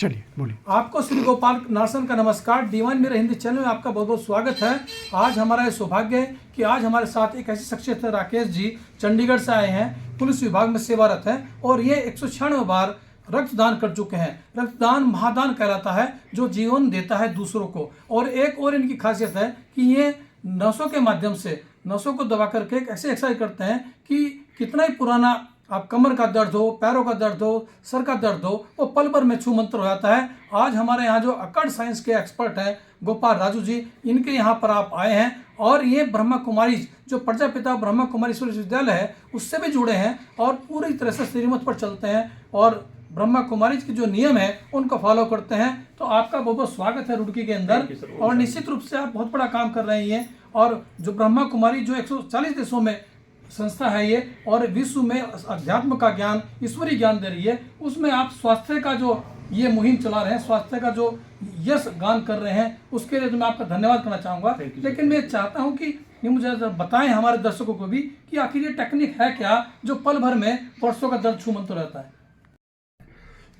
चलिए बोलिए। आपको श्री गोपाल नारसन का नमस्कार। डिवाइन मेरे हिंदी चैनल में आपका बहुत बहुत स्वागत है। आज हमारा ये सौभाग्य है कि आज हमारे साथ एक ऐसी शख्सियत है, राकेश जी चंडीगढ़ से आए हैं, पुलिस विभाग में सेवारत हैं और ये 196 बार रक्तदान कर चुके हैं। रक्तदान महादान कहलाता है जो जीवन देता है दूसरों को। और एक और इनकी खासियत है कि ये नसों के माध्यम से नसों को दबा करके एक ऐसी एक्सरसाइज करते हैं कि कितना ही पुराना आप कमर का दर्द हो, पैरों का दर्द हो, सर का दर्द हो, वो पल भर में छू मंत्र हो जाता है। आज हमारे यहाँ जो अकड़ साइंस के एक्सपर्ट हैं गोपाल राजू जी, इनके यहाँ पर आप आए हैं और ये ब्रह्मा कुमारी जो प्रजापिता ब्रह्मा कुमारी विश्वविद्यालय है उससे भी जुड़े हैं और पूरी तरह से श्रीमत पर चलते हैं और ब्रह्मा कुमारी के जो नियम है उनको फॉलो करते हैं। तो आपका बहुत बहुत स्वागत है रुड़की के अंदर। और निश्चित रूप से आप बहुत बड़ा काम कर रहे हैं और जो ब्रह्मा कुमारी जो 140 देशों में संस्था है ये और विश्व में अध्यात्म का ज्ञान, ईश्वरीय ज्ञान दे रही है, उसमें आप स्वास्थ्य का जो ये मुहिम चला रहे हैं, स्वास्थ्य का जो यश गान कर रहे हैं, उसके लिए तो मैं आपका धन्यवाद करना चाहूँगा। लेकिन मैं चाहता हूँ कि ये मुझे बताएं हमारे दर्शकों को भी कि आखिर ये टेक्निक है क्या जो पल भर में वर्षों का दर्द छू मंत्र रहता है।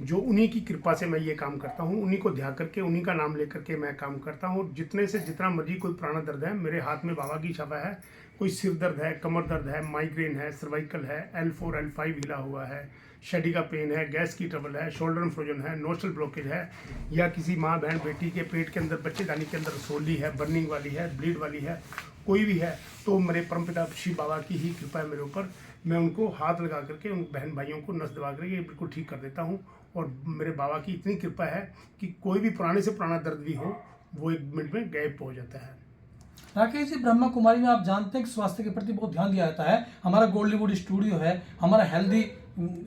जो उन्हीं की कृपा से मैं ये काम करता हूँ, उन्हीं को ध्यान करके, उन्हीं का नाम लेकर के मैं काम करता हूँ। जितने से जितना मर्जी कोई पुराना दर्द है, मेरे हाथ में बाबा की छाप है। कोई सिर दर्द है, कमर दर्द है, माइग्रेन है, सर्वाइकल है, L4 L5 हिला हुआ है, शेडी का पेन है, गैस की ट्रबल है, शोल्डर में फ्रोजन है, नोस्ट्रल ब्लॉकेज है, या किसी माँ बहन बेटी के पेट के अंदर बच्चेदानी के अंदर रसोली है, बर्निंग वाली है, ब्लीड वाली है, कोई भी है, तो मेरे परमपिता शिव बाबा की ही कृपा है मेरे ऊपर। मैं उनको हाथ लगा करके उन बहन भाइयों को नस दबा करके बिल्कुल ठीक कर देता हूँ। और मेरे बाबा की इतनी कृपा है कि कोई भी पुराने से पुराना दर्द भी हो वो 1 मिनट में गायब हो जाता है। राकेश जी, ब्रह्मा कुमारी में आप जानते हैं कि स्वास्थ्य के प्रति बहुत ध्यान दिया जाता है। हमारा गोल्डलीवुड स्टूडियो है, हमारा हेल्दी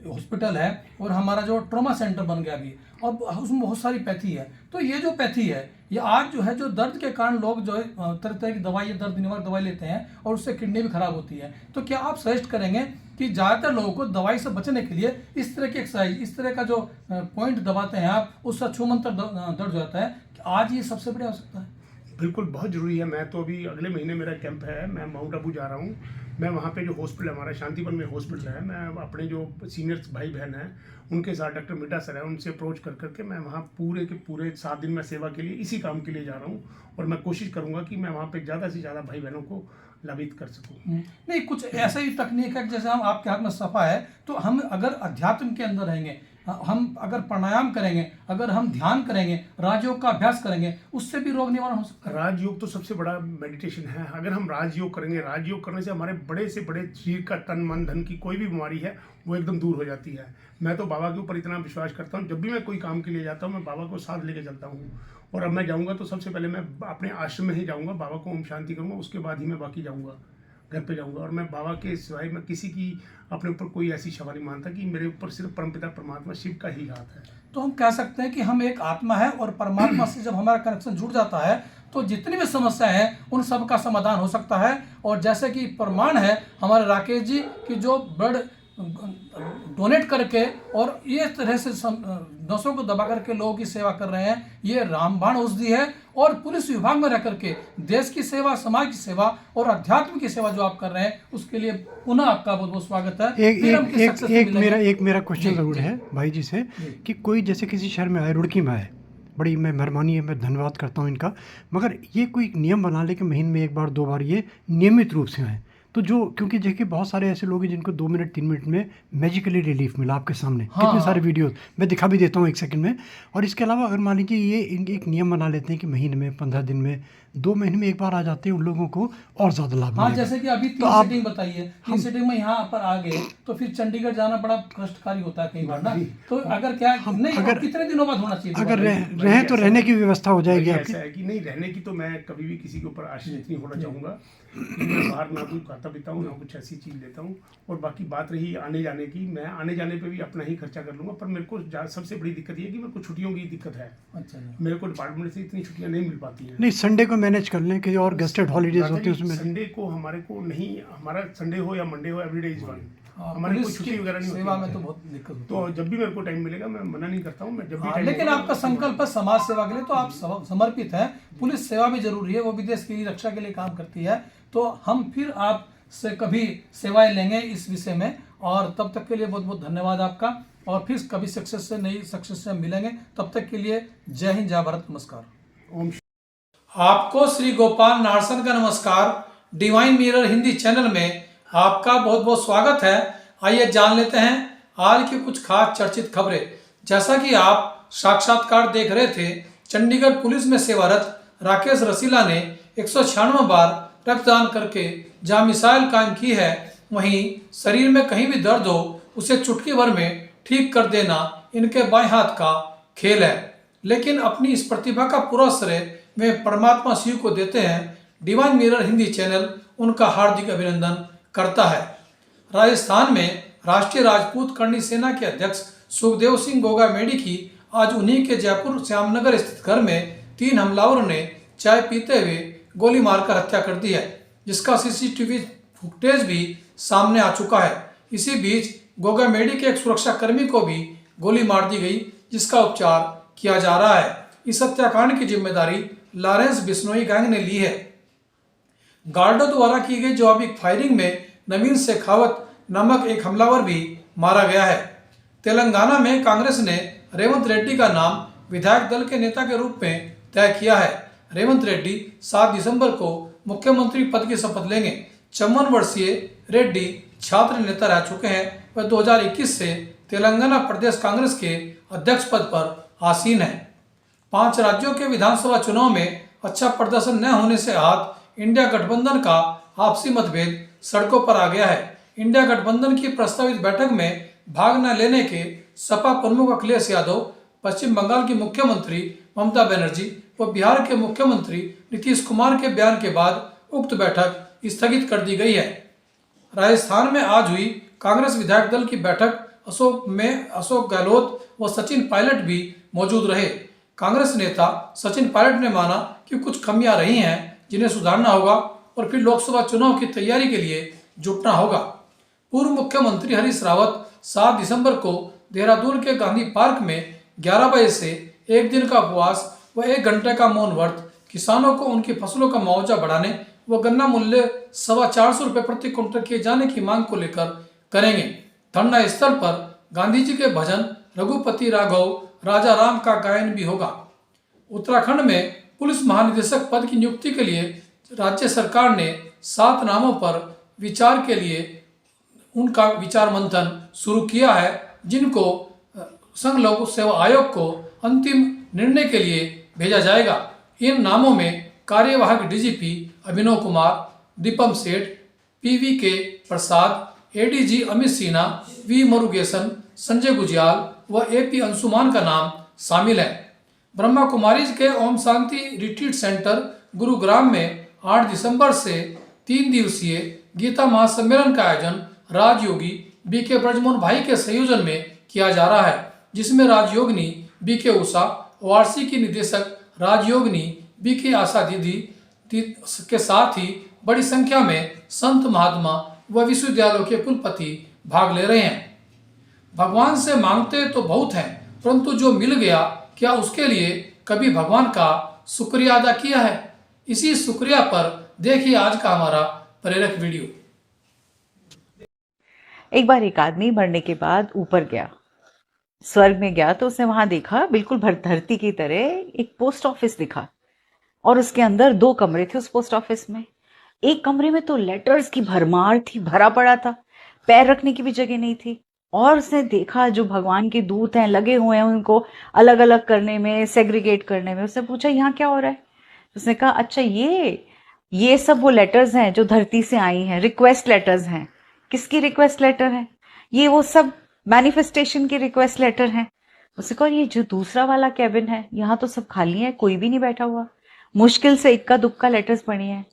हॉस्पिटल है और हमारा जो ट्रॉमा सेंटर बन गया अभी, और उसमें बहुत सारी पैथी है। तो ये जो पैथी है ये आज जो है जो दर्द के कारण लोग जो है तरह तरह की दवाई, दर्द निवारक दवाई लेते हैं और उससे किडनी भी खराब होती है। तो क्या आप सजेस्ट करेंगे कि ज़्यादातर लोगों को दवाई से बचने के लिए इस तरह की एक्सरसाइज, इस तरह का जो पॉइंट दबाते हैं आप, उससे छू मंत्र दर्द हो जाता है, आज ये सबसे बड़ी आवश्यकता है? बिल्कुल बहुत ज़रूरी है। मैं तो अभी अगले महीने मेरा कैंप है, मैं माउंट आबू जा रहा हूँ। मैं वहाँ पे जो हॉस्पिटल है, हमारा शांतिवन में हॉस्पिटल है, मैं अपने जो सीनियर्स भाई बहन हैं उनके साथ, डॉक्टर मिड्डा सर है, उनसे अप्रोच कर करके मैं वहाँ पूरे के पूरे 7 दिन में सेवा के लिए इसी काम के लिए जा रहा हूँ। और मैं कोशिश करूँगा कि मैं वहाँ पे ज़्यादा से ज़्यादा भाई बहनों को लाभित कर सकूँ। नहीं, कुछ ऐसा ही तकनीक है जैसे हम आपके हाथ में सफ़ा है, तो हम अगर अध्यात्म के अंदर रहेंगे, हम अगर प्राणायाम करेंगे, अगर हम ध्यान करेंगे, राजयोग का अभ्यास करेंगे, उससे भी रोग निवारण हो सकता है। राजयोग तो सबसे बड़ा मेडिटेशन है। अगर हम राजयोग करेंगे, राजयोग करने से हमारे बड़े से बड़े शरीर का तन मन धन की कोई भी बीमारी है वो एकदम दूर हो जाती है। मैं तो बाबा के ऊपर इतना विश्वास करता हूँ, जब भी मैं कोई काम के लिए जाता हूँ मैं बाबा को साथ लेके चलता हूँ। और अब मैं जाऊँगा तो सबसे पहले मैं अपने आश्रम में ही जाऊँगा, बाबा को ओम शांति करूँगा, उसके बाद ही मैं बाकी जाऊँगा, घर पे जाऊँगा। और मैं बाबा के सिवाय मैं किसी की अपने ऊपर कोई ऐसी क्षमा नहीं मानता कि मेरे ऊपर सिर्फ परमपिता परमात्मा शिव का ही हाथ है। तो हम कह सकते हैं कि हम एक आत्मा है और परमात्मा से जब हमारा कनेक्शन जुड़ जाता है तो जितनी भी समस्या है उन सब का समाधान हो सकता है। और जैसे कि प्रमाण है हमारे राकेश जी की जो ब्लड डोनेट करके और ये तरह से नसों को दबा करके लोगों की सेवा कर रहे हैं, ये रामबाण औषधि है। और पुलिस विभाग में रह करके देश की सेवा, समाज की सेवा और अध्यात्म की सेवा जो आप कर रहे हैं उसके लिए पुनः आपका बहुत बहुत स्वागत है। एक मेरा क्वेश्चन जरूर है भाई जी से कि कोई जैसे किसी शहर में आए, रुड़की में आए, बड़ी मैं मेहरबानी है, मैं धन्यवाद करता हूँ इनका, मगर ये कोई नियम बना ले कि महीने में 1 बार 2 बार ये नियमित रूप से आए, तो जो क्योंकि देखिए बहुत सारे ऐसे लोग हैं जिनको 2 मिनट 3 मिनट में मैजिकली रिलीफ मिला आपके सामने। हाँ, कितने सारे वीडियोस मैं दिखा भी देता हूँ 1 सेकंड में। और इसके अलावा अगर मान लीजिए ये एक नियम बना लेते हैं कि महीने में, 15 दिन में, 2 महीने में 1 बार आ जाते हैं, उन लोगों को और ज़्यादा लाभ हाँ, मिलेगा। जैसे कि अभी 3 सीटिंग बताई है, 3 सीटिंग में यहाँ पर आ गए तो फिर चंडीगढ़ जाना बड़ा कष्टकारी होता है कई बार ना। तो अगर क्या नहीं, अगर कितने दिनों बाद होना चाहिए? अगर रहें तो रहने की व्यवस्था हो जाएगी आपकी। ऐसा है कि नहीं, रहने की तो मैं कभी भी किसी के ऊपर आश्रित नहीं होना चाहूँगा। मैं बाहर ना कोई खाता पीता हूँ, ना कुछ ऐसी चीज़ लेता हूँ। और बाकी बात रही आने जाने की, मैं आने जाने पे भी अपना ही खर्चा कर लूँगा। पर मेरे को सबसे बड़ी दिक्कत ये है कि मेरे को छुट्टियों की दिक्कत है। अच्छा, मेरे को डिपार्टमेंट से इतनी छुट्टियाँ नहीं मिल पाती हैं। नहीं, संडे को मैनेज कर लें कि और गेस्टेड हॉलीडेज होते हैं उसमें। संडे को हमारे को नहीं, हमारा संडे हो या मंडे हो, एवरीडे इज वन। हमारी कोई छुट्टी वगैरह नहीं सेवा में होती तो है। बहुत दिक्कत होती है। तो जब भी मेरे को टाइम मिलेगा मैं मना नहीं करता हूँ, मैं जब भी टाइम लेकिन आपका संकल्प है समाज सेवा के लिए, तो आप समर्पित हैं। पुलिस सेवा भी जरूरी है, वो भी देश की रक्षा के लिए काम करती है। तो हम फिर आप से कभी सेवाएं लेंगे इस विषय में। और तब तक के लिए बहुत बहुत धन्यवाद आपका। और फिर कभी सक्सेस से नई सक्सेस से हम मिलेंगे। तब तक के लिए जय हिंद, जय भारत, नमस्कार। ओम आपको श्री गोपाल नारसन का नमस्कार। डिवाइन मिरर हिंदी चैनल में आपका बहुत बहुत स्वागत है। आइए जान लेते हैं आज की कुछ खास चर्चित खबरें। जैसा कि आप साक्षात्कार देख रहे थे, चंडीगढ़ पुलिस में सेवारत राकेश रसीला ने 196 बार रक्तदान करके जहां मिसाइल कायम की है, वहीं शरीर में कहीं भी दर्द हो उसे चुटकी भर में ठीक कर देना इनके बाएं हाथ का खेल है। लेकिन अपनी इस प्रतिभा का पूरा श्रेय वे परमात्मा शिव को देते हैं। डिवाइन मिरर हिंदी चैनल उनका हार्दिक अभिनंदन करता है। राजस्थान में राष्ट्रीय राजपूत करणी सेना के अध्यक्ष सुखदेव सिंह गोगामेडी की आज उन्हीं के जयपुर श्यामनगर स्थित घर में 3 हमलावरों ने चाय पीते हुए गोली मारकर हत्या कर दी है, जिसका सीसीटीवी फुटेज भी सामने आ चुका है। इसी बीच गोगामेडी के एक सुरक्षाकर्मी को भी गोली मार दी गई, जिसका उपचार किया जा रहा है। इस हत्याकांड की जिम्मेदारी लॉरेंस बिश्नोई गैंग ने ली है। गार्डो द्वारा की गई जवाबी फायरिंग में नवीन शेखावत नामक एक हमलावर भी मारा गया है। तेलंगाना में कांग्रेस ने रेवंत रेड्डी का नाम विधायक दल के नेता के रूप में तय किया है। रेवंत रेड्डी 7 दिसंबर को मुख्यमंत्री पद की शपथ लेंगे। 54 वर्षीय रेड्डी छात्र नेता रह चुके हैं। वह 2021 से तेलंगाना प्रदेश कांग्रेस के अध्यक्ष पद पर आसीन है। 5 राज्यों के विधानसभा चुनाव में अच्छा प्रदर्शन न होने से आहत इंडिया गठबंधन का आपसी मतभेद सड़कों पर आ गया है। इंडिया गठबंधन की प्रस्तावित बैठक में भाग न लेने के सपा प्रमुख अखिलेश यादव, पश्चिम बंगाल की मुख्यमंत्री ममता बनर्जी व बिहार के मुख्यमंत्री नीतीश कुमार के बयान के बाद उक्त बैठक स्थगित कर दी गई है। राजस्थान में आज हुई कांग्रेस विधायक दल की बैठक अशोक गहलोत व सचिन पायलट भी मौजूद रहे। कांग्रेस नेता सचिन पायलट ने माना कि कुछ कमियां रही हैं जिन्हें सुधारना होगा और फिर लोकसभा चुनाव की तैयारी के लिए जुटना होगा। पूर्व मुख्यमंत्री हरीश रावत 7 दिसंबर को देहरादून के गांधी पार्क में 11 बजे से 1 दिन का उपवास व 1 घंटे का मौन व्रत किसानों को उनकी फसलों का मुआवजा बढ़ाने व गन्ना मूल्य 450 रुपये प्रति क्विंटल किए जाने की मांग को लेकर करेंगे। धरना स्थल पर गांधी जी के भजन रघुपति राघव राजा राम का गायन भी होगा। उत्तराखंड में पुलिस महानिदेशक पद की नियुक्ति के लिए राज्य सरकार ने 7 नामों पर विचार के लिए उनका विचार मंथन शुरू किया है, जिनको संघ लोक सेवा आयोग को अंतिम निर्णय के लिए भेजा जाएगा। इन नामों में कार्यवाहक डीजीपी अभिनव कुमार, दीपम सेठ, पीवीके प्रसाद, एडीजी अमित सिन्हा, वी मुरुगेसन, संजय गुजियाल व एपी अंशुमान का नाम शामिल है। ब्रह्मा कुमारीज के ओम शांति रिट्रीट सेंटर गुरुग्राम में 8 दिसंबर से 3 दिवसीय गीता महासम्मेलन का आयोजन राजयोगी बीके ब्रजमोहन भाई के संयोजन में किया जा रहा है, जिसमें राजयोगिनी बीके उषा, वार्षिकी निदेशक राजयोगिनी बीके आशा दीदी के साथ ही बड़ी संख्या में संत महात्मा व विश्वविद्यालयों के कुलपति भाग ले रहे हैं। भगवान से मांगते तो बहुत हैं, परंतु जो मिल गया क्या उसके लिए कभी भगवान का शुक्रिया अदा किया है? इसी शुक्रिया पर देखिए आज का हमारा प्रेरक वीडियो। एक बार एक आदमी मरने के बाद ऊपर गया, स्वर्ग में गया, तो उसने वहां देखा बिल्कुल धरती की तरह एक पोस्ट ऑफिस दिखा और उसके अंदर 2 कमरे थे। उस पोस्ट ऑफिस में एक कमरे में तो लेटर्स की भरमार थी, भरा पड़ा था, पैर रखने की भी जगह नहीं थी। और उसने देखा जो भगवान के दूत हैं लगे हुए हैं उनको अलग अलग करने में, सेग्रीगेट करने में। उसने पूछा यहाँ क्या हो रहा है? उसने कहा अच्छा ये सब वो लेटर्स हैं जो धरती से आई हैं, रिक्वेस्ट लेटर्स हैं। किसकी रिक्वेस्ट लेटर है? ये वो सब मैनिफेस्टेशन की रिक्वेस्ट लेटर हैं। उसने कहा ये जो दूसरा वाला कैबिन है यहाँ तो सब खाली है, कोई भी नहीं बैठा हुआ, मुश्किल से इक्का दुक्का लेटर्स पड़ी हैं।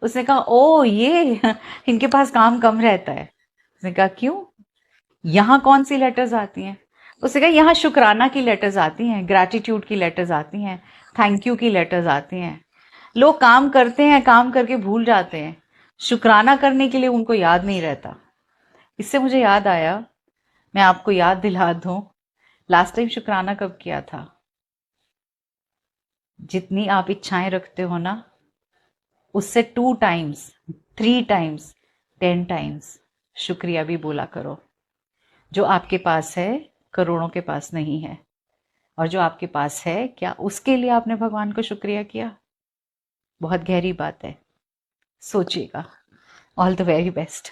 उसने कहा ओ ये इनके पास काम कम रहता है। उसने कहा क्यों, यहाँ कौन सी लेटर्स आती हैं? उसने कहा यहाँ शुक्राना की लेटर्स आती हैं, ग्रैटिट्यूड की लेटर्स आती हैं, थैंक यू की लेटर्स आती हैं। लोग काम करते हैं, काम करके भूल जाते हैं, शुक्राना करने के लिए उनको याद नहीं रहता। इससे मुझे याद आया, मैं आपको याद दिला दूं, लास्ट टाइम शुक्राना कब किया था? जितनी आप इच्छाएं रखते हो ना, उससे 2 टाइम्स, 3 टाइम्स, 10 टाइम्स शुक्रिया भी बोला करो। जो आपके पास है करोड़ों के पास नहीं है, और जो आपके पास है क्या उसके लिए आपने भगवान को शुक्रिया किया? बहुत गहरी बात है, सोचिएगा। All the very best.